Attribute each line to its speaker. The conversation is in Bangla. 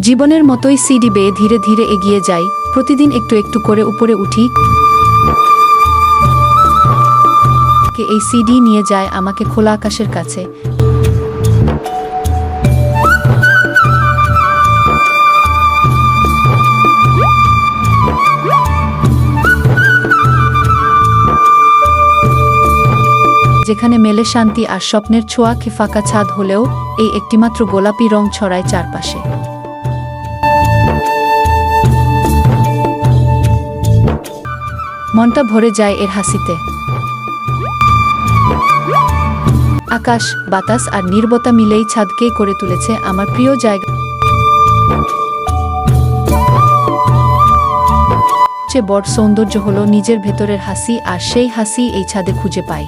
Speaker 1: জীবনের মতোই সিঁড়ি বেয়ে ধীরে ধীরে এগিয়ে যাই, প্রতিদিন একটু একটু করে উপরে উঠি। এই সিঁড়ি নিয়ে যায় আমাকে খোলা আকাশের কাছে। যেখানে মেলে শান্তি আর স্বপ্নের ছোঁয়া, ফাঁকা ছাদ হলেও এই একটিমাত্র গোলাপি রং ছড়ায় চারপাশে। মনটা ভরে যায় এর হাসিতে। আকাশ, বাতাস আর নীরবতা মিলেই ছাদকে করে তুলেছে আমার প্রিয় জায়গা। সবচেয়ে বড় সৌন্দর্য হলো নিজের ভেতরের হাসি, আর সেই হাসি এই ছাদে খুঁজে পাই।